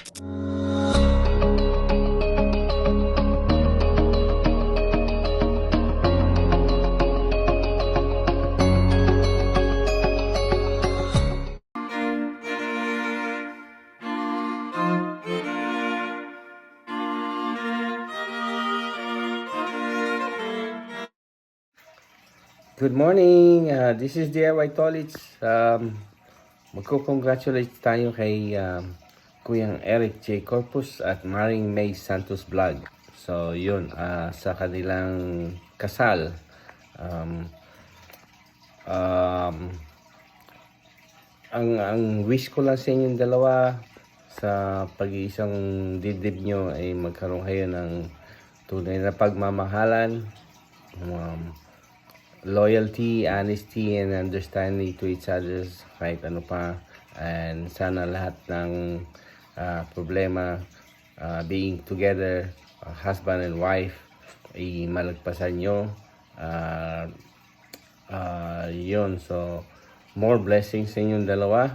Good morning! This is DIY Tolits. Magko-congratulate tayo kay Kuyang Eric J. Corpus at Maring May Santos Vlog. So, yun, sa kanilang kasal. Ang wish ko lang sa inyong dalawa sa pag-iisang dibdib nyo ay magkaroon kayo ng tunay na pagmamahalan, loyalty, honesty, and understanding to each other kahit ano pa. And sana lahat ng problema being together, husband and wife, ay malagpasan nyo. Yun, so more blessings sa inyong dalawa.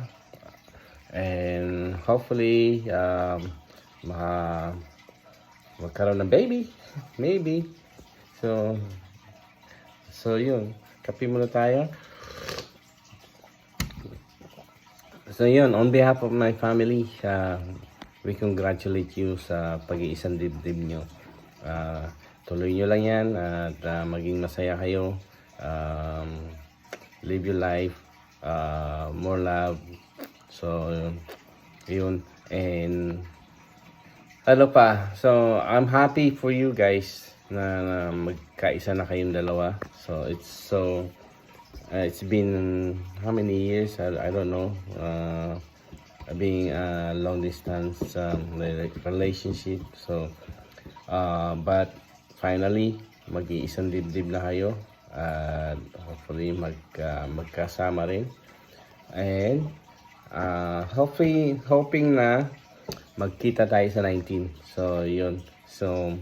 And hopefully magkaroon ng baby, maybe. So yun, kape muna tayo. So yun, on behalf of my family, we congratulate you sa pag-iisang dibdib nyo. Tuloy nyo lang yan at maging masaya kayo. Live your life, more love. So yun, and ano pa, so I'm happy for you guys na magkaisa na kayong dalawa. So it's been how many years, I don't know, being a long distance relationship. So but finally mag-iisang dibdib na kayo at hopefully magkasama rin, and hoping na magkita tayo sa 19. So yun, so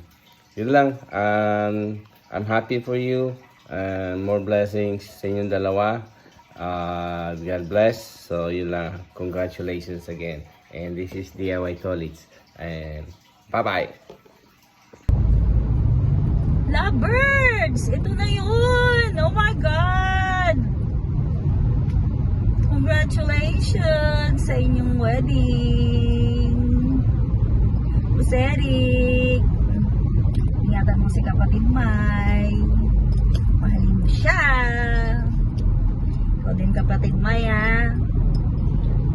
yun lang. I'm happy for you, and more blessings sa inyong dalawa. God bless. So yun lang, congratulations again, and this is DIY Tolits, and bye bye. Lovebirds! Ito na yun! Oh my God! Congratulations sa inyong wedding! Boss Eric, ingatan mo si kapatid May. Mahalin mo siya. Ikaw din kapatid May, ha?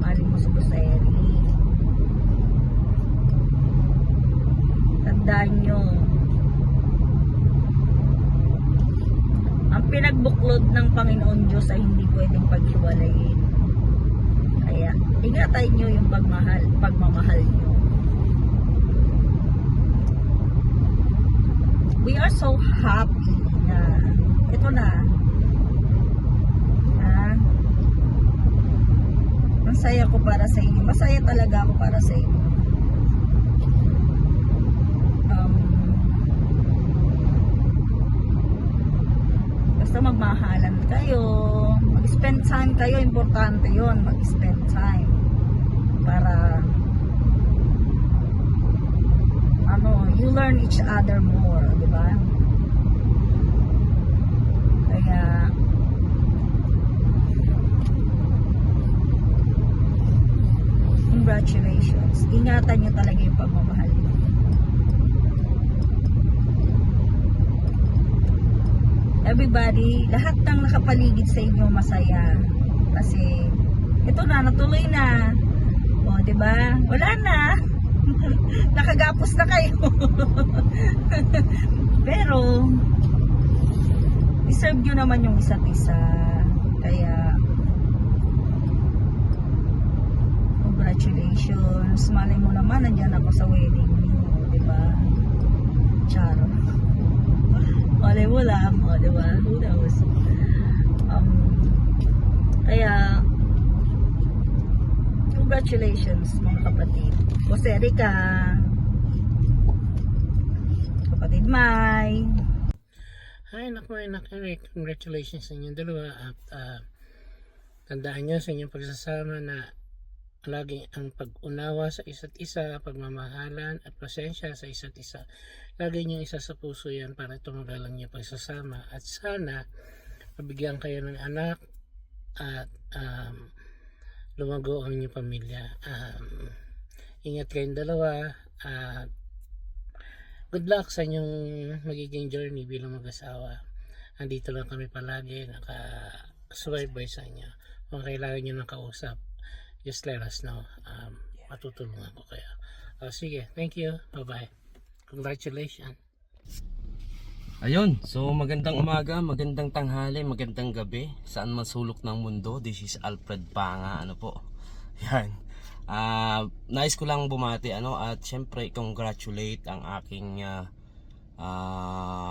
Mahalin mo si Boss Eric. Tandaan nyo, ang pinagbuklod ng Panginoon Diyos ay hindi pwedeng paghiwalayin. Kaya ingatan nyo yung pagmamahal nyo. We are so happy na ito na. Masaya ko para sa inyo. Masaya talaga ako para sa inyo. Basta magmahalan kayo, mag-spend time kayo, importante yon, mag-spend time para you learn each other more, di ba? Kaya congratulations, ingatan nyo talaga yung pagmamahal nyo. Everybody, lahat ng nakapaligid sa inyo masaya kasi ito na, natuloy na. O, diba? Wala na. Nakagapos na kayo. Pero deserve nyo naman yung isa't isa. Kaya congratulations. Malay mo naman, nandyan ako sa wedding nyo. Diba? Charo. Malay mo lang, o diba? Who knows? Kaya congratulations mga kapatid. Boss Erica, kapatid May. Hi, naku, congratulations sa inyong dalawa at tandaan nyo sa inyong pagsasama na lagi ang pag-unawa sa isa't isa, pagmamahalan at pasensya sa isa't isa. Lagi niyo isa sa puso yan para tumagal lang niyo pagsasama. At sana mabigyan kayo ng anak at lumago ang inyong pamilya. Ingat kayong dalawa at good luck sa inyong magiging journey bilang mag-asawa. Andito lang kami palagi, nakasubaybay sa inyo. Kung kailangan nyo ng kausap, just let us know. Matutulungan ko kayo. Sige, thank you. Bye-bye. Congratulations. Ayun, so magandang umaga, magandang tanghali, magandang gabi. Saan man sulok ng mundo, this is Alfred Panga, ano po. Yan. Nais ko lang bumati at syempre congratulate ang aking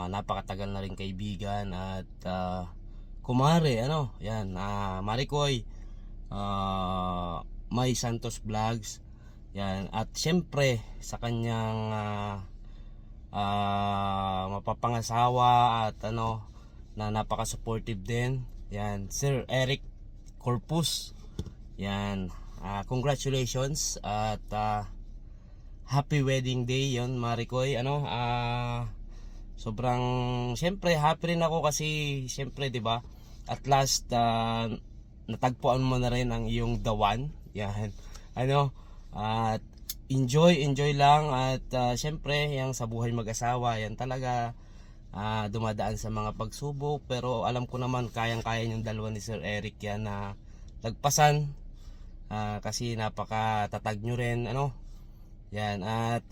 napakatagal na rin kaibigan at kumare yan, Maricoy May Santos Vlogs yan, at syempre sa kanyang mapapangasawa at na napaka-supportive din yan, Sir Eric Corpus yan. Congratulations at happy wedding day yon, Maricoy. Sobrang syempre happy rin ako kasi syempre 'di ba? At last natagpuan mo na rin ang iyong the one. Yan. At enjoy lang at syempre yang sa buhay mag-asawa, yan talaga dumadaan sa mga pagsubok, pero alam ko naman kayang-kaya yung dalawa ni Sir Eric yan na lagpasan. Kasi napakatatag nyo rin yan, at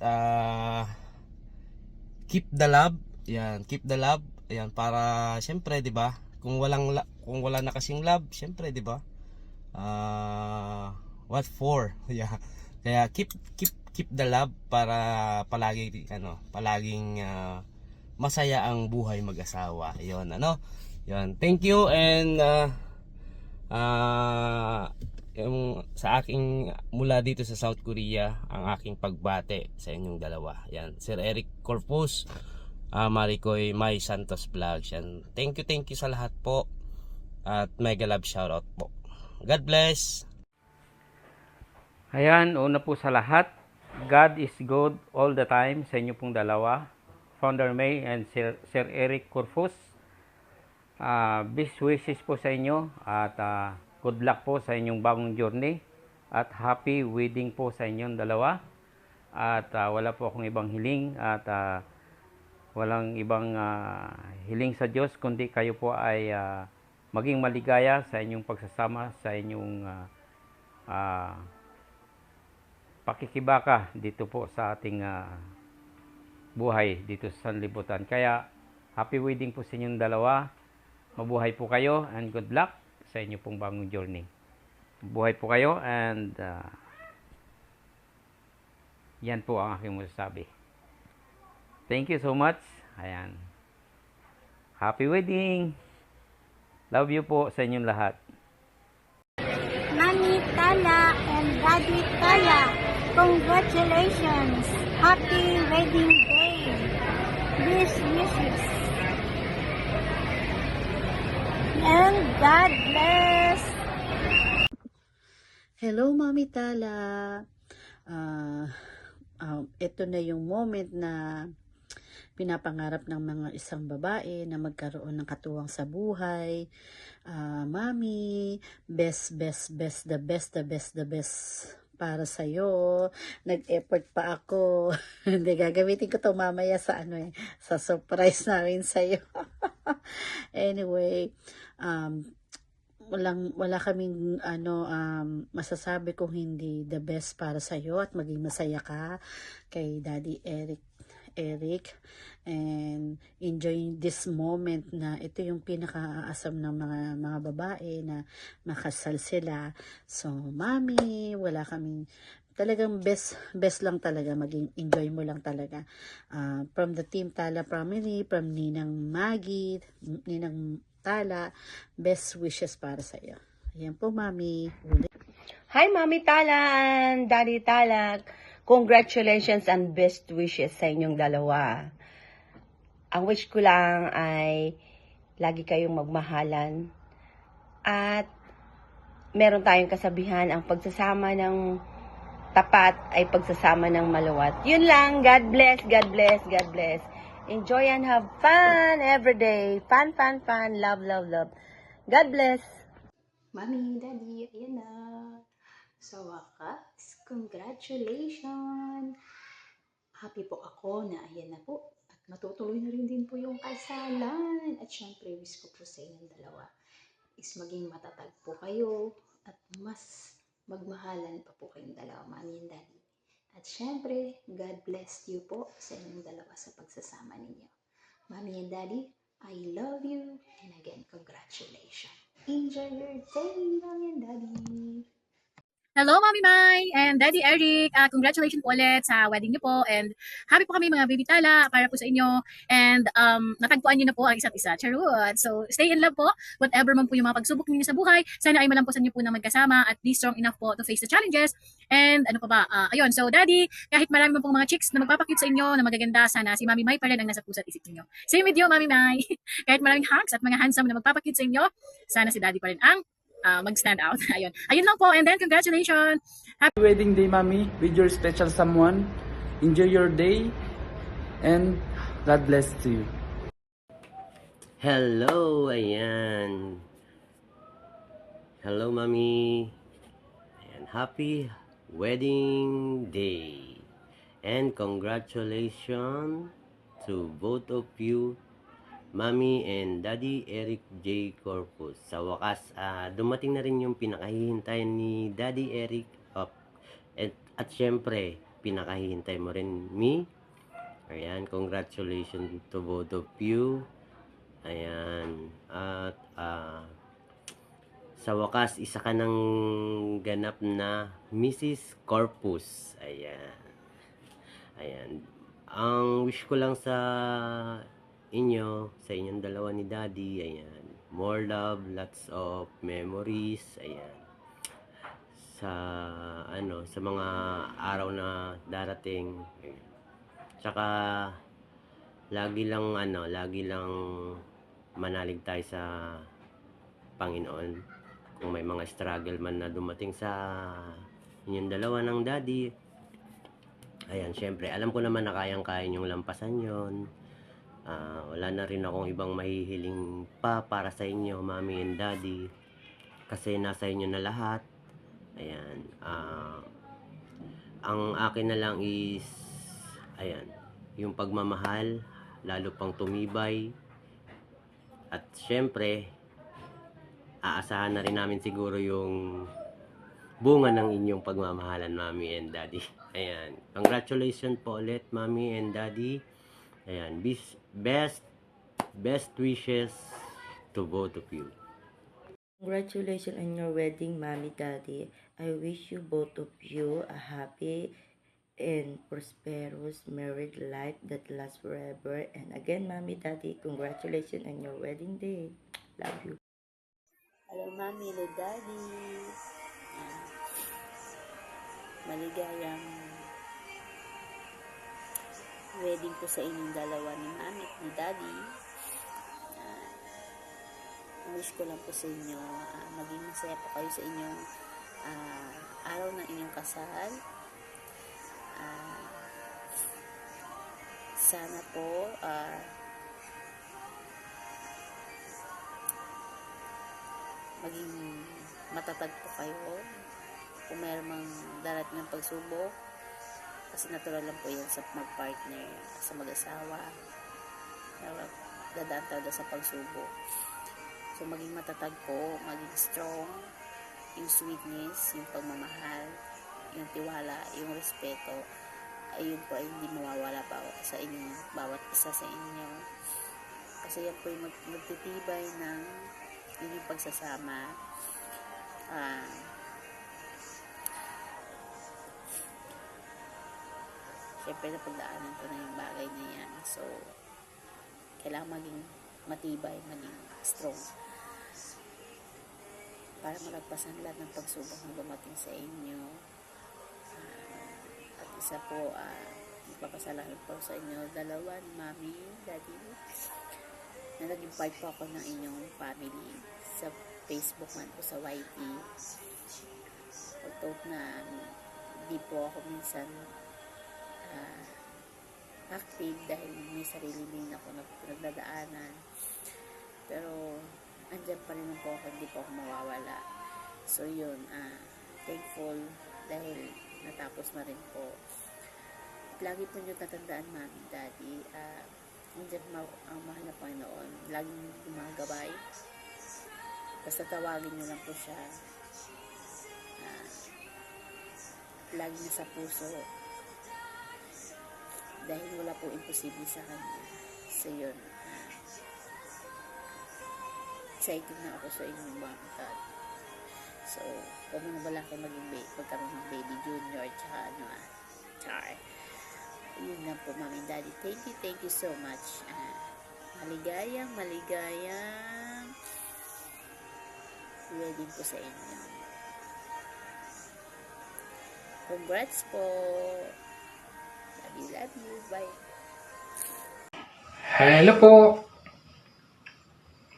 keep the love yan, para syempre 'di ba, kung wala na kasing love, syempre 'di ba, what for? Yeah. Kaya keep the love para palaging masaya ang buhay mag-asawa. Yon Yon. Thank you, and yung sa aking mula dito sa South Korea, ang aking pagbate sa inyong dalawa. Yan, Sir Eric Corpus, Maricoy May Santos Vlogs. Yan. Thank you sa lahat po. At mega love shoutout po. God bless. Ayan, una po sa lahat, God is good all the time sa inyo pong dalawa, Founder May and Sir Eric Corpus. Best wishes po sa inyo at good luck po sa inyong bagong journey at happy wedding po sa inyong dalawa. At wala po akong ibang hiling at walang ibang hiling sa Diyos kundi kayo po ay maging maligaya sa inyong pagsasama, sa inyong pakikibaka dito po sa ating buhay dito sa sanlibutan. Kaya happy wedding po sa inyong dalawa. Mabuhay po kayo and good luck sa inyo pong bagong journey. Buhay po kayo and yan po ang aking masasabi. Thank you so much. Ayan. Happy wedding. Love you po sa inyong lahat. Mami Tala and Daddy Tala, congratulations. Happy wedding day. Best wishes. And God bless. Hello, Mami Tala. Ito na yung moment na pinapangarap ng mga isang babae na magkaroon ng katuwang sa buhay. Mami, best the best para sa'yo. Nag-effort pa ako. Hindi, gagamitin ko to mamaya sa sa surprise namin sa'yo. Anyway, wala kaming masasabi kung hindi the best para sa iyo at maging masaya ka kay Daddy Eric, and enjoy this moment na ito yung pinakaasam ng mga babae na makasal sila. So Mami, wala kaming talagang best lang talaga, maging enjoy mo lang talaga. From the team Tala family, from Ninang Maggie, Ninang Tala, best wishes para sa iyo. Ayan po, Mami. Hi, Mami Tala and Daddy Tala. Congratulations and best wishes sa inyong dalawa. Ang wish ko lang ay lagi kayong magmahalan at meron tayong kasabihan, ang pagsasama ng tapat ay pagsasama ng maluwat. Yun lang. God bless, God bless, God bless. Enjoy and have fun every day. Fun, fun, fun. Love, love, love. God bless. Mami, Daddy, ayan na. Sa wakas, congratulations! Happy po ako na ayan na po. At matutuloy na rin din po yung kasalan. At syempre, wish ko po sa inyong dalawa is maging matatag po kayo at mas magmahalan pa po kayong dalawa, Mami and Daddy. At syempre, God bless you po sa inyong dalawa sa pagsasama ninyo. Mami and Daddy, I love you. And again, congratulations. Enjoy your day, Mami and Daddy. Hello, Mami Mai and Daddy Eric. Congratulations po ulit sa wedding niyo po and happy po kami mga baby tala para po sa inyo and natagpuan niyo na po ang isa't isa. Charot! So, stay in love po. Whatever man po yung mga pagsubok niyo sa buhay, sana ay malampasan niyo po na magkasama at be strong enough po to face the challenges. And ano pa ba? Ayun, so Daddy, kahit marami man pong mga chicks na magpapakute sa inyo na magaganda, sana si Mami Mai pa rin ang nasa puso at isip niyo. Same with you, Mami Mai. Kahit maraming hunks at mga handsome na magpapakute sa inyo, sana si Daddy pa rin ang mag-stand out. Ayun lang po. And then, congratulations! Happy wedding day, Mommy, with your special someone. Enjoy your day and God bless to you. Hello, ayan. Hello, Mami. Ayan, happy wedding day. And congratulations to both of you, Mami and Daddy Eric J. Corpus. Sa wakas, dumating na rin yung pinakahihintay ni Daddy Eric. At syempre, pinakahihintay mo rin me. Ayan, congratulations to both of you. Ayan, at sa wakas, isa ka ng ganap na Mrs. Corpus. Ayan. Ayan. Ang wish ko lang sa inyo, sa inyong dalawa ni Daddy, ayan, more love, lots of memories, ayan, sa mga araw na darating, ayan. Tsaka lagi lang manalig tayo sa Panginoon kung may mga struggle man na dumating sa inyong dalawa ng Daddy. Ayan, syempre alam ko naman na kayang-kaya yung lampasan yon. Wala na rin akong ibang mahihiling pa para sa inyo, Mami and Daddy, kasi nasa inyo na lahat. Ayan, ang akin na lang is ayan, yung pagmamahal lalo pang tumibay. At syempre aasahan na rin namin siguro yung bunga ng inyong pagmamahalan, Mami and Daddy. Ayan, congratulations po ulit, Mami and Daddy. Ayan, best wishes to both of you. Congratulations on your wedding, Mommy, Daddy. I wish you both of you a happy and prosperous married life that lasts forever. And again, Mommy, Daddy, congratulations on your wedding day. Love you. Hello, Mommy, hello, Daddy. Maligayang wedding po sa inyong dalawa ni Mami at ni Daddy. Wish ko lang po sa inyo, maging masaya po kayo sa inyong araw ng inyong kasal. Sana po maging matatag po kayo kung mayroon mang darating ng pagsubok, kasi natural lang po yan sa mag-partner, sa mag-asawa, dadaan talaga sa pagsubok. So maging matatag po, maging strong, yung sweetness, yung pagmamahal, yung tiwala, yung respeto, ayun po ay hindi mawawala sa inyo, bawat isa sa inyo, kasi yan po yung magtitibay ng inyong pagsasama. Siyempre napagdaanan ko na yung bagay na yan, so kailangan maging matibay, maging strong para malagpasan lahat ng pagsubok na dumating sa inyo. At isa po, magpapasalamat po sa inyo dalawa, Mami, Daddy, na naging part po ako ng inyong family sa Facebook man po sa YT. Although na di po ako minsan active dahil may sarili din ako na nagdadaanan. Pero andyan pa rin po ako, hindi po ako mawawala. So yun, thankful dahil natapos na rin po. Lagi po nyo tatandaan, Mami, Daddy, andyan ang mahal na Panginoon. Laging gumagabay. Basta tawagin nyo lang po siya. Lagi na sa puso. Dahil wala po imposible sa kanya. So yun, excited na ako sa inyong mga God. So, kung ano ba lang kayo magkaroon ng baby junior, tsaka char. Yun na po, Mami, Daddy. Thank you so much. Maligayang wedding po sa inyo. Congrats po. Love you. Bye. Hello po,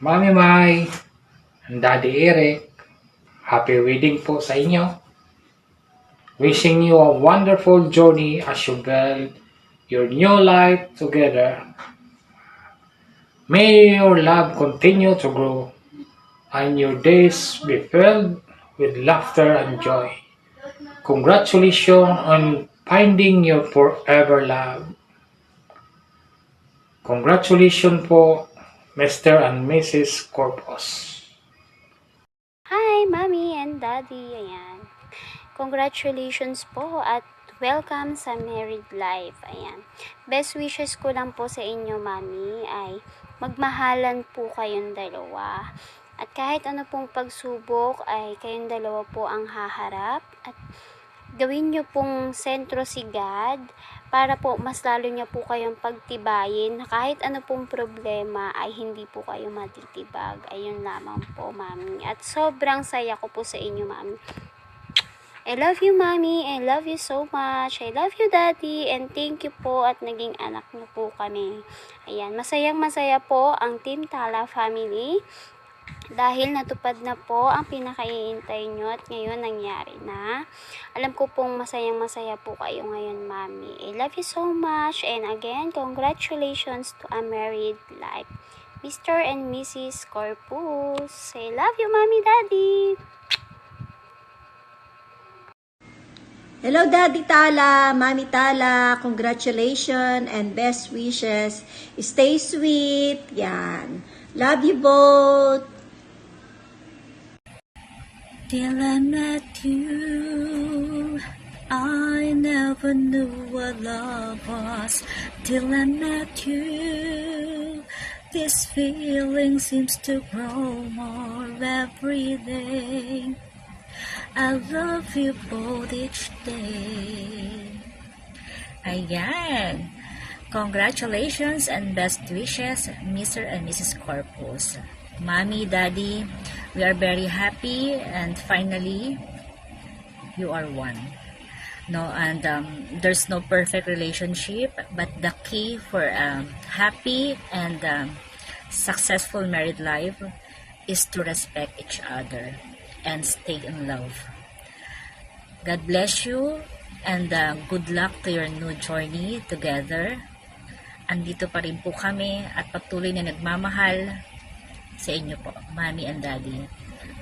Mami Mai and Daddy Eric. Happy wedding po sa inyo. Wishing you a wonderful journey as you build your new life together. May your love continue to grow and your days be filled with laughter and joy. Congratulations on finding your forever love. Congratulations po, Mr. and Mrs. Corpus. Hi, Mommy and Daddy. Ayan. Congratulations po at welcome sa married life. Ayan. Best wishes ko lang po sa inyo, Mommy, ay magmahalan po kayong dalawa. At kahit ano pong pagsubok ay kayong dalawa po ang haharap. At gawin nyo pong sentro si God para po mas lalo niya po kayong pagtibayin na kahit ano pong problema ay hindi po kayo matitibag. Ayun lamang po, Mami. At sobrang saya ko po sa inyo, Mami. I love you, Mami. I love you so much. I love you, Daddy. And thank you po at naging anak niyo po kami. Ayan, masayang-masaya po ang Team Tala family. Dahil natupad na po ang pinakaiintay nyo at ngayon nangyari na. Alam ko pong masayang-masaya po kayo ngayon, Mami. I love you so much. And again, congratulations to a married life. Mr. and Mrs. Corpus. I love you, Mami, Daddy. Hello, Daddy Tala, Mami Tala, congratulations and best wishes. Stay sweet. Yan. Love you both. Till I met you, I never knew what love was. Till I met you, this feeling seems to grow more every day. I love you both each day. Ayan. Congratulations and best wishes, Mr. and Mrs. Corpus. Mommy, Daddy, we are very happy and finally, you are one. No, and there's no perfect relationship, but the key for happy and successful married life is to respect each other and stay in love. God bless you and good luck to your new journey together. Andito pa rin po kami at patuloy na nagmamahal sa inyo po, Mommy and Daddy.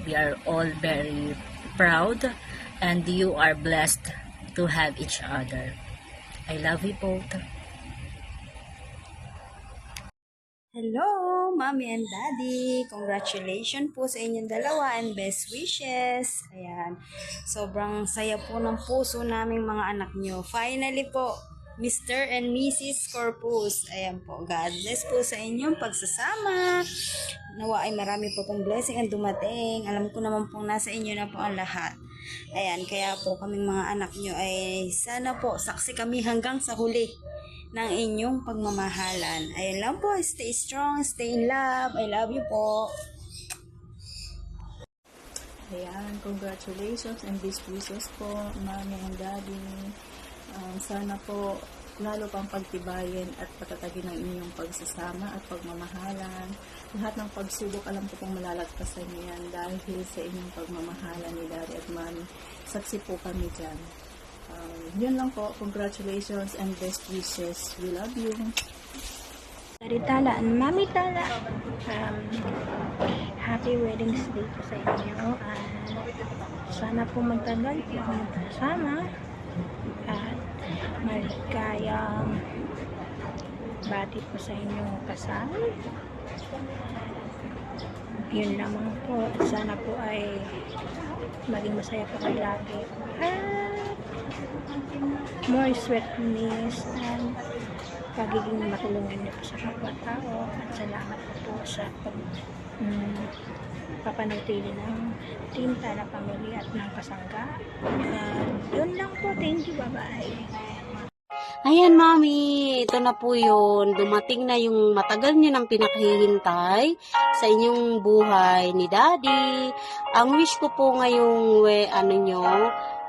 We are all very proud and you are blessed to have each other. I love you both. Hello, Mommy and Daddy. Congratulations po sa inyong dalawa and best wishes. Ayan. Sobrang saya po ng puso naming mga anak nyo. Finally po, Mr. and Mrs. Corpus. Ayan po. God bless po sa inyong pagsasama. Nawa ay marami po pong blessing ang dumating. Alam ko naman pong nasa inyo na po ang lahat. Ayan. Kaya po kaming mga anak nyo ay sana po saksi kami hanggang sa huli ng inyong pagmamahalan. Ayun lang po. Stay strong. Stay in love. I love you po. Ayan. Congratulations and best wishes po, Mommy and Daddy. Sana po lalo pang pagtibayin at patatagin ang inyong pagsasama at pagmamahalan. Lahat ng pagsubok, alam ko pong malalagpasan niyo yan dahil sa inyong pagmamahalan ni Daddy at Mommy. Saksi po kami dyan. Yun lang po. Congratulations and best wishes. We love you. Daddy Tala and Mommy Tala, happy wedding day po sa inyo. Sana po magtagal po ang magkasama at maligayang bati po sa inyong kasal. Yun lamang po. At sana po ay maging masaya po kayo lagi. At more sweetness and pagiging matulungan niyo po sa kapwa-tao. At salamat po sa papanatili ng Team Tala Family at ng kasangga. Yun lang po. Thank you. Bye-bye. Ayan, Mami, ito na po yun. Dumating na yung matagal nyo nang pinakahihintay sa inyong buhay ni Daddy. Ang wish ko po ngayong,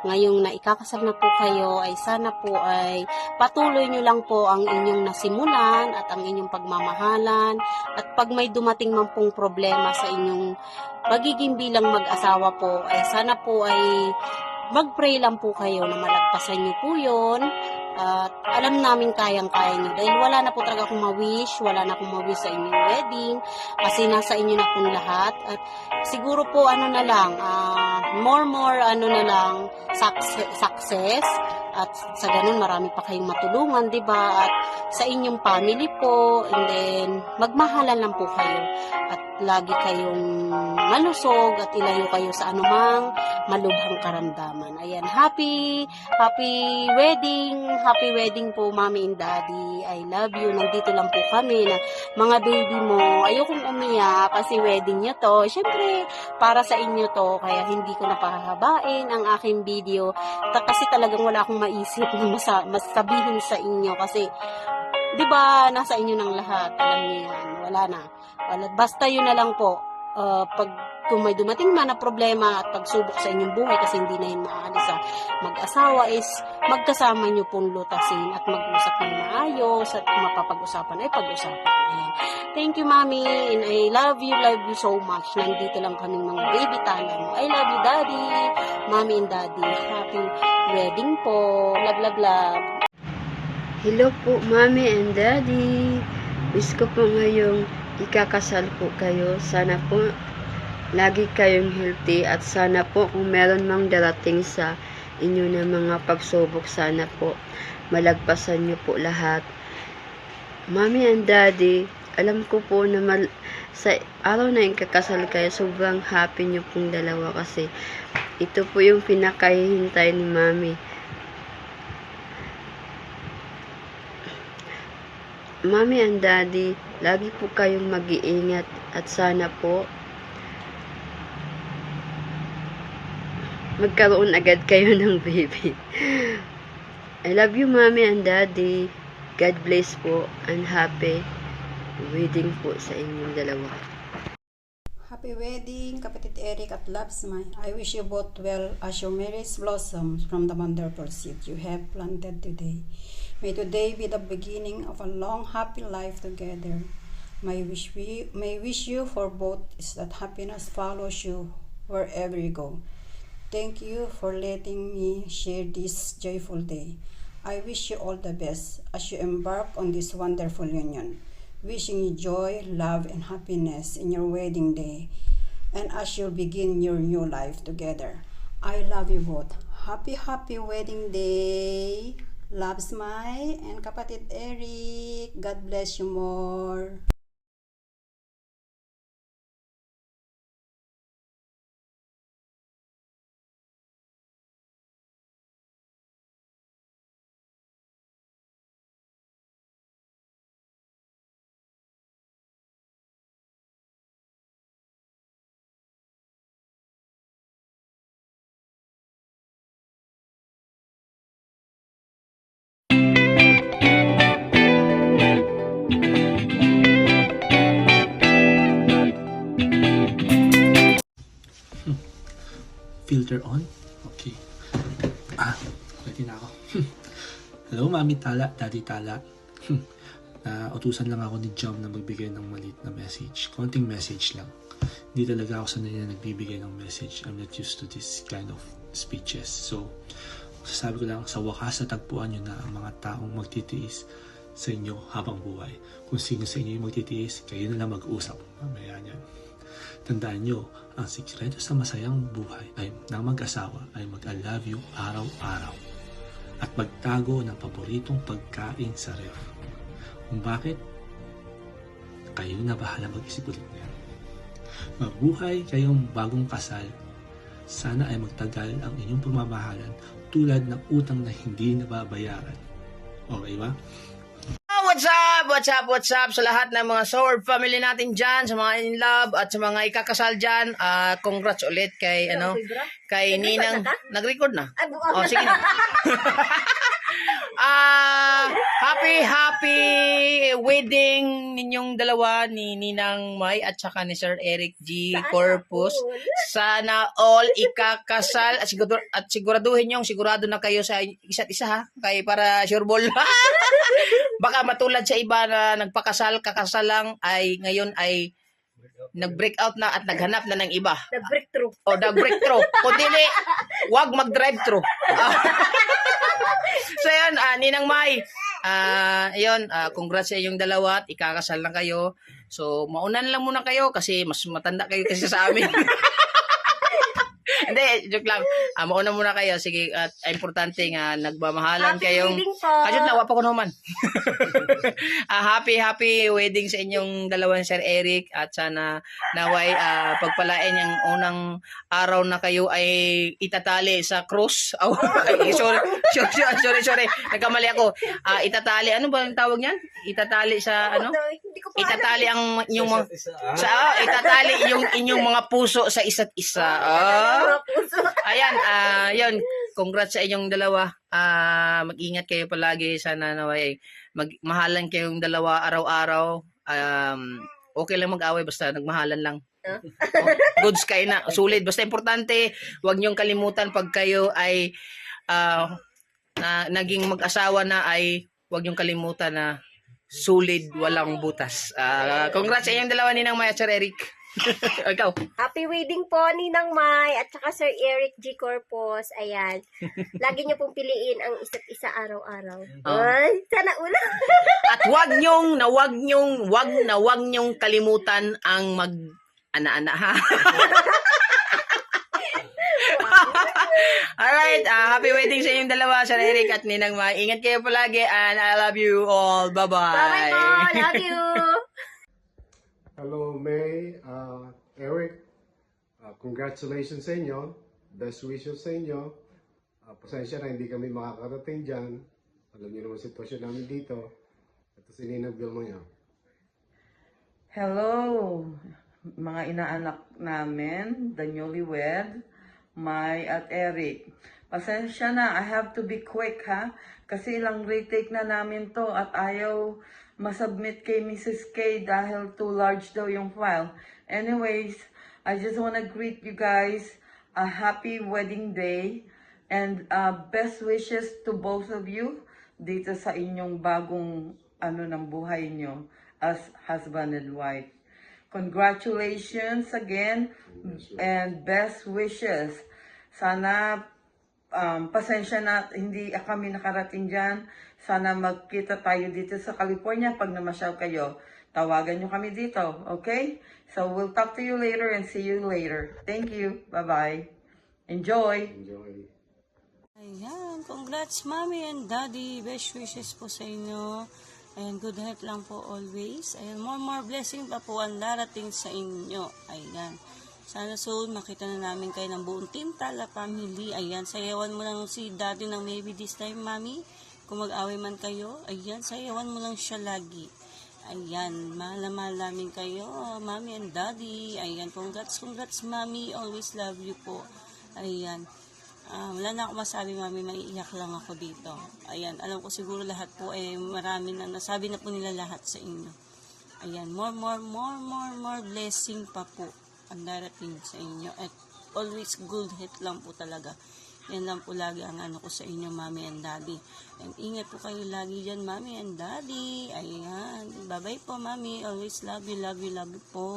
ngayong naikakasal na po kayo, ay sana po ay patuloy nyo lang po ang inyong nasimulan at ang inyong pagmamahalan. At pag may dumating man pong problema sa inyong pagiging bilang mag-asawa po, ay sana po ay mag-pray lang po kayo na malagpasan nyo po yun. At alam namin kayang-kaya nyo. Dahil wala na po talaga akong ma-wish, wala na akong ma-wish sa inyong wedding. Kasi nasa inyo na pong lahat. At siguro po success. At sa ganun marami pa kayong matulungan, diba? At sa inyong family po. And then magmahalan lang po kayo. At lagi kayong malusog at ilayo kayo sa anumang malubhang karamdaman. Ayan, happy wedding po, Mommy and Daddy. I love you. Nandito lang po kami na mga baby mo. Ayokong umiyak kasi wedding nyo to. Siyempre, para sa inyo to. Kaya hindi ko na pahahabain ang aking video. Kasi talagang wala akong maisip na masabihin sa inyo. Kasi, di ba, nasa inyo ng lahat. Alam niyo yan. Wala na. Basta yun na lang po. Kung may dumating man na problema at pagsubok sa inyong buhay kasi hindi na yun maaalis sa mag-asawa is magkasama nyo pong lutasin at mag-usap ng maayos at kung mapapag-usapan ay pag-usapan. Ayan. Thank you, Mommy, and I love you so much. Nandito lang kaming mga baby Tala mo. I love you, Daddy, Mommy and Daddy. Happy wedding po. Love, love, love. Hello po, Mommy and Daddy. Wish ko po ngayong ikakasal po kayo. Sana po lagi kayong healthy at sana po kung meron mang darating sa inyo na mga pagsubok, sana po malagpasan nyo po lahat. Mommy and Daddy, alam ko po na sa araw na ikakasal kayo, sobrang happy nyo pong dalawa kasi ito po yung pinakahihintay ni Mommy. Mommy and Daddy, lagi po kayong mag-iingat at sana po magkaroon agad kayo ng baby. I love you, Mommy and Daddy. God bless po and happy wedding po sa inyong dalawa. Happy wedding, Kapatid Eric at Loves Mine. I wish you both well as your marriage blossoms from the wonderful seed you have planted today. May today be the beginning of a long, happy life together. My wish you for both is that happiness follows you wherever you go. Thank you for letting me share this joyful day. I wish you all the best as you embark on this wonderful union. Wishing you joy, love, and happiness in your wedding day and as you begin your new life together. I love you both. Happy wedding day. Loves Mai and Kapatid Eric. God bless you more. Filter on? Okay. Pwede na ako. Hello, Mami Tala, Daddy Tala. Utusan lang ako ni Jom na magbigay ng maliit na message. Konting message lang. Hindi talaga ako sanay na nagbibigay ng message. I'm not used to this kind of speeches. So, sasabi ko lang, sa wakas natagpuan nyo na ang mga taong magtitiis sa inyo habang buhay. Kung sino sa inyo yung magtitiis, kayo na lang mag-usap. Mamaya niyan. Tandaan nyo, ang sikreto sa masayang buhay ay ng mag-asawa ay mag-I love you araw-araw at magtago ng paboritong pagkain sa ref. Kung bakit, kayo na bahala mag-isip ulit niyan. Mabuhay kayong bagong kasal. Sana ay magtagal ang inyong pagmamahalan tulad ng utang na hindi nababayaran. Okay ba? What's up? What's up? What's up sa lahat ng mga Sword family natin dyan, sa mga in love at sa mga ikakasal dyan. Congrats ulit kay kay Ninang. Nag-record na? Oh, sige na. Happy wedding ninyong dalawa ni Ninang May at saka ni Sir Eric G. Corpus. Sana all ikakasal at siguraduhin yung sigurado na kayo sa isa't isa ha, kay para sure ball. Baka matulad sa iba na nagpakasal, kakasal lang ay ngayon ay nag-breakout na at naghanap na ng iba. Nag-breakthrough. O, nag-breakthrough. Kung dili, wag mag-drive-through. So, yun, Ninang May, congrats sa inyong dalawa at ikakasal na kayo. So, maunan lang muna kayo kasi mas matanda kayo kasi sa amin. Hindi, joke lang. Mauna muna kayo. Sige, at importante nga nagmamahalan kayong... Kajot na, wapa ko naman. Happy wedding sa inyong dalawang Sir Eric at sana naway pagpalain yung unang araw na kayo ay itatali sa cross. Oh, sorry. Nagkamali ako. Itatali, ano ba ang tawag niyan? Itatali sa ano? Itatali ang inyong mga itatali yung inyong mga puso sa isa't isa. Ayan, yun. Congrats sa inyong dalawa. Mag-ingat kayo palagi. Sana naway magmahalan kayong dalawa araw-araw. Okay lang mag-away basta nagmahalan lang. Goods kayo na. Sulit. Basta importante, huwag niyong kalimutan pag kayo ay naging mag-asawa na ay huwag niyong kalimutan na sulit, walang butas. Congrats sa inyong dalawa, Ninang May at Sir Eric. Ikaw. Happy wedding po, Ninang May at saka Sir Eric G. Corpus. Ayan. Lagi niyo pong piliin ang isa't isa araw-araw. Ay, sana ulang. At wag nyong kalimutan ang mag-ana-ana ha. Alright, happy wedding sa inyong dalawa, Sir Eric at Ninang May. Ingat kayo palagi and I love you all. Bye-bye. Bye-bye po. Love you. Hello, May, Eric. Congratulations sa inyo. Best wishes sa inyo. Pasensya na hindi kami makakarating dyan. Alam niyo naman sitwasyon namin dito. Ito si Ninang Vilma niya. Hello, mga inaanak namin, the newlywed, May at Eric. Pasensya na, I have to be quick ha. Kasi ilang retake na namin to at ayaw masubmit kay Mrs. K dahil too large daw yung file. Anyways, I just want to greet you guys a happy wedding day and best wishes to both of you dito sa inyong bagong ng buhay nyo as husband and wife. Congratulations again and best wishes. Sana pasensya na hindi kami nakarating dyan. Sana magkita tayo dito sa California pag namasyal kayo. Tawagan nyo kami dito, okay? So we'll talk to you later and see you later. Thank you. Bye-bye. Enjoy. Ayan, congrats Mommy and Daddy. Best wishes po sa inyo. Ayan, good health lang po always. Ayan, more blessing pa po ang darating sa inyo. Ayan. Sana soon makita na namin kayo ng buong Team Tala family. Ayan, sayawan mo lang si Daddy ng maybe this time, Mommy. Kung mag-away man kayo, ayan, sayawan mo lang siya lagi. Ayan, mahal namin kayo, Mommy and Daddy. Ayan, congrats, Mommy. Always love you po. Ayan. Wala na ako masabi, Mommy. Maiiyak lang ako dito. Ayan, alam ko siguro lahat po, marami na nasabi na po nila lahat sa inyo. Ayan, more blessing pa po ang darating sa inyo. At always good health lang po talaga. Yan lang po lagi ang ano ko sa inyo, Mommy and Daddy. And ingat po kayo lagi dyan, Mommy and Daddy. Ayan. Bye-bye po, Mommy. Always love you, love you, love you po.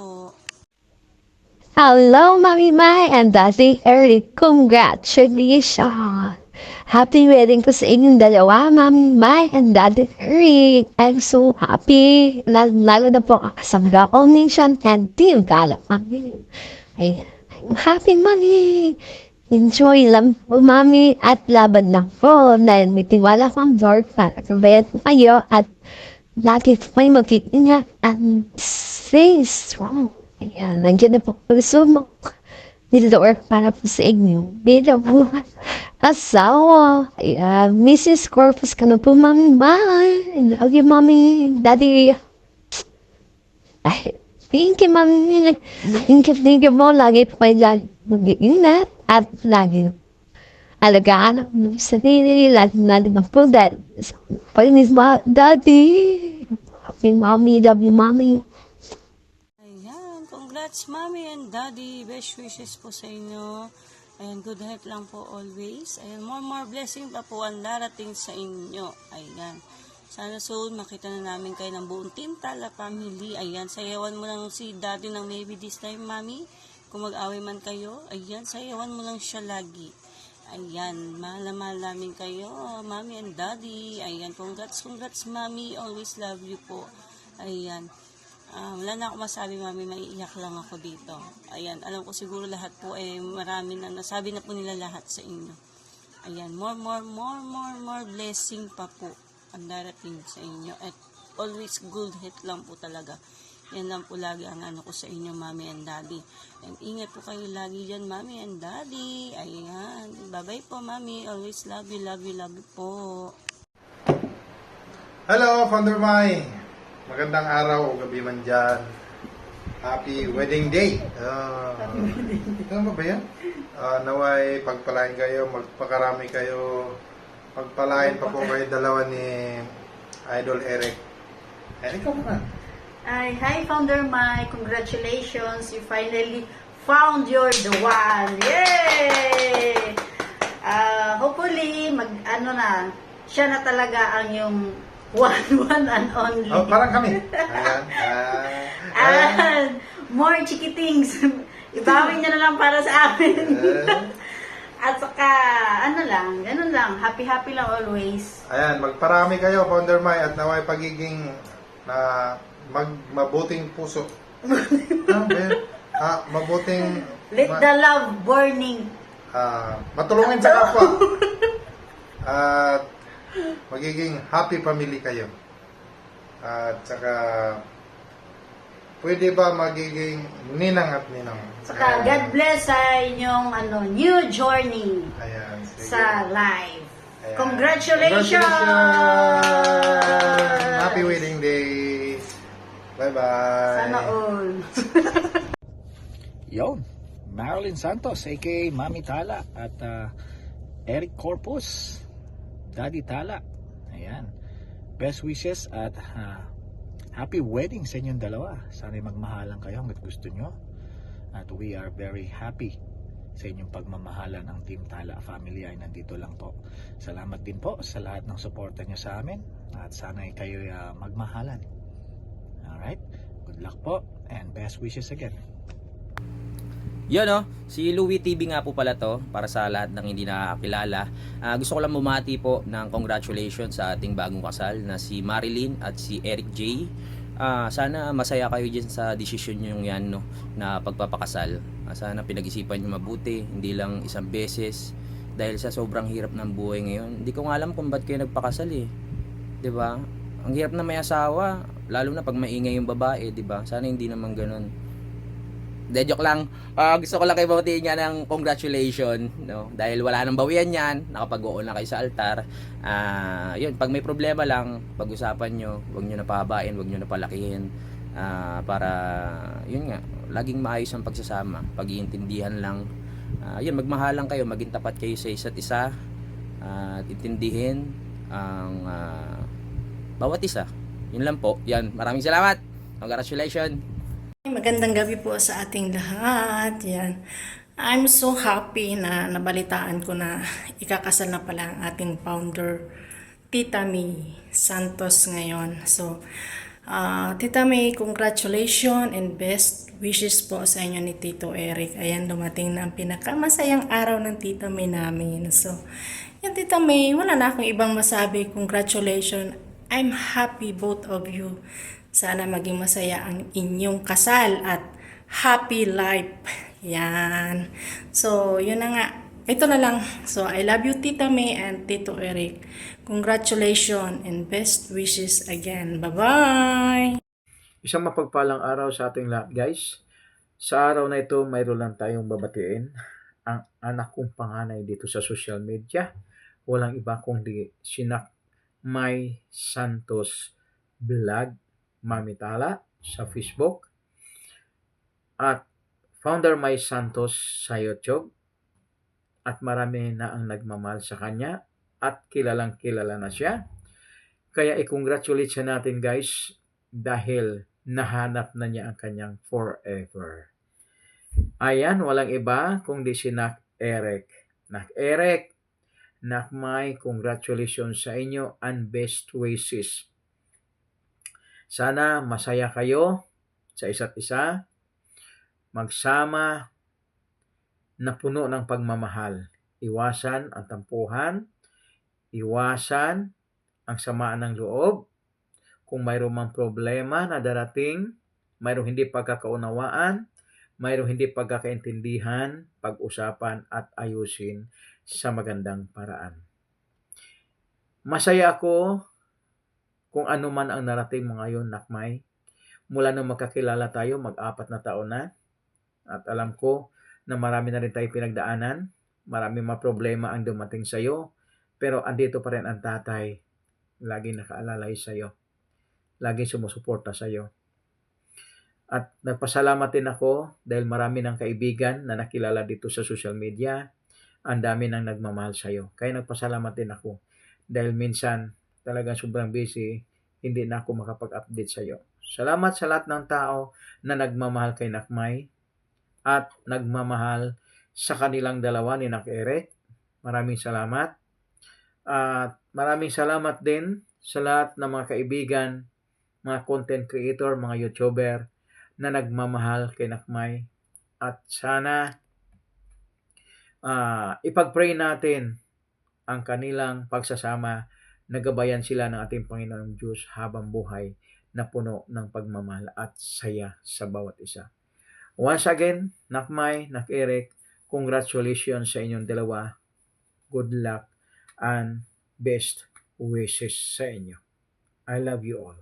Hello, Mommy Mai and Daddy Eric. Congratulations! Happy wedding po sa inyong dalawa, Mommy Mai and Daddy Eric. I'm so happy. Lalo na po sa Miracle Nation and Team Tala Family. I'm happy, Mommy. Enjoy lang po, Mommy, at laban lang po dahil may tiwala kang Lord para kabayan po kayo at lagi po kayo mag-iingat and stay strong. Ayan, nandiyan na po puso mo. Nilord para po sa inyo. Bilang po asawa. Ayan, Mrs. Corpus ka na po, Mommy. Bye. I love you, Mommy. Daddy. Ay, thank you, Mommy. Thank you mo. Lagi po kayo lagi mag-iingat at lagi alagaan ang sarili. Lagi natin ang po dahil palinis mo, Daddy. Happy Mommy. Love you, Mommy. Congrats, Mommy and Daddy. Best wishes po sa inyo. And good health lang po always. And more blessing pa po ang darating sa inyo. Ayan. Sana soon makita na namin kayo ng buong Team Tala Family. Ayan. Sayawan mo lang si Daddy ng maybe this time, Mommy. Kung mag-away man kayo. Ayan. Sayawan mo lang siya lagi. Ayan. Mahal na mahal namin kayo, Mommy and Daddy. Ayan. Congrats, Mommy. Always love you po. Ayan. Wala na ako masabi, Mami, maiiyak lang ako dito. Ayan, alam ko siguro lahat po marami na nasabi na po nila lahat sa inyo. Ayan, more blessing pa po ang darating sa inyo. At always good health lang po talaga. Yan lang po lagi ang ano ko sa inyo, Mami and Daddy. And ingat po kayo lagi dyan, Mami and Daddy. Ayan, bye-bye po, Mami. Always love you, love you, love you po. Hello, Founder Mai! Magandang araw o gabi man dyan. Happy wedding day! Ano ba yan? Naway pagpalain kayo, magpakarami kayo, pagpalain pa po kayo dalawa ni Idol Eric. Ikaw naman. Hi, Founder Mai. Congratulations. You finally found your the one. Yay! Hopefully, siya na talaga ang yung one and only. Oh, parang kami. Ayan. More chikitings. Ibawin niya na lang para sa amin. At saka, ganun lang. Happy lang always. Ayan, magparami kayo, Founder Mai, at naway pagiging mabuting puso. Mabuting... Let the love burning. Matulungin sa kapwa. At magiging happy family kayo. At saka pwede ba magiging ninang at ninang? Saka God bless sa inyong new journey. Ayan, sa life. Ayan. Congratulations! Happy wedding day! Bye-bye! Sana all. Yon, Marilyn Santos aka Mami Tala at Eric Corpus, Daddy Tala. Ayan. Best wishes at happy wedding sa inyong dalawa. Sana'y magmahalan kayo hanggat gusto nyo. At we are very happy sa inyong pagmamahalan. Ang Team Tala Family ay nandito lang po. Salamat din po sa lahat ng suporta nyo sa amin. At sana'y kayo magmahalan. Alright? Good luck po and best wishes again. Yun si Louie TV nga po pala to para sa lahat ng hindi nakakilala. Gusto ko lang bumati po ng congratulations sa ating bagong kasal na si Marilyn at si Eric J. Sana masaya kayo dyan sa desisyon nyo yan na pagpapakasal. Sana pinag-isipan nyo mabuti, hindi lang isang beses dahil sa sobrang hirap ng buhay ngayon. Hindi ko nga alam kung ba't kayo nagpakasal 'di ba? Ang hirap na may asawa, lalo na pag maingay yung babae, 'di ba? Sana hindi naman ganoon. Joke lang. Gusto ko lang kayo bawatiin nga ng congratulations, dahil wala nang bawian yan, nakapag-oo na kayo sa altar. Yun, pag may problema lang, pag-usapan nyo, huwag nyo na pahabain, huwag nyo na palakihin, para yun nga, laging maayos ang pagsasama, pag-iintindihan lang. Yun, magmahalan kayo, maging tapat kayo sa isa't isa, at intindihin ang bawat isa. Yun lang po. Yan, maraming salamat. Congratulations. Magandang gabi po sa ating lahat. Yan. I'm so happy na nabalitaan ko na ikakasal na pala ang ating founder, Tita May Santos ngayon. So, Tita May, congratulations and best wishes po sa inyo ni Tito Eric. Ayan, dumating na ang pinakamasayang araw ng Tita May namin. So, yan Tita May, wala na akong ibang masabi. Congratulations. I'm happy both of you. Sana maging masaya ang inyong kasal at happy life. Yan. So, yun na nga. Ito na lang. So, I love you Tita May and Tito Eric. Congratulations and best wishes again. Bye-bye! Isang mapagpalang araw sa ating lahat, guys. Sa araw na ito, mayroon lang tayong babatiin ang anak kong panganay dito sa social media. Walang iba kundi sina May Santos Vlog, Mami Tala sa Facebook, at Founder May Santos sa YouTube, at marami na ang nagmamahal sa kanya at kilalang kilala na siya. Kaya i-congratulate siya natin, guys, dahil nahanap na niya ang kanyang forever. Ayan, walang iba kundi si Nak Eric. Nak Eric, Nak May, congratulations sa inyo and best wishes. Sana masaya kayo sa isa't isa, magsama na puno ng pagmamahal. Iwasan ang tampuhan, iwasan ang samaan ng loob. Kung mayroong mang problema na darating, mayroong hindi pagkakaunawaan, mayroong hindi pagkakaintindihan, pag-usapan at ayusin sa magandang paraan. Masaya ako kung ano man ang narating mo ngayon, Nak May. Mula nung magkakilala tayo, mag-4 na taon na. At alam ko na marami na rin tayo pinagdaanan. Marami mga problema ang dumating sa iyo. Pero andito pa rin ang tatay. Laging nakaalalay sa iyo. Laging sumusuporta sa iyo. At nagpasalamat din ako dahil marami ng kaibigan na nakilala dito sa social media. Ang dami nang nagmamahal sa iyo. Kaya nagpasalamat din ako. Dahil minsan talagang sobrang busy, hindi na ako makapag-update sa iyo. Salamat sa lahat ng tao na nagmamahal kay Nak May at nagmamahal sa kanilang dalawa ni Nak Eric. Maraming salamat. At maraming salamat din sa lahat ng mga kaibigan, mga content creator, mga YouTuber na nagmamahal kay Nak May. At sana ipag-pray natin ang kanilang pagsasama. Nagabayan sila ng ating Panginoong Diyos habang buhay na puno ng pagmamahal at saya sa bawat isa. Once again, Nak May, Nak Eric, congratulations sa inyong dalawa. Good luck and best wishes sa inyo. I love you all.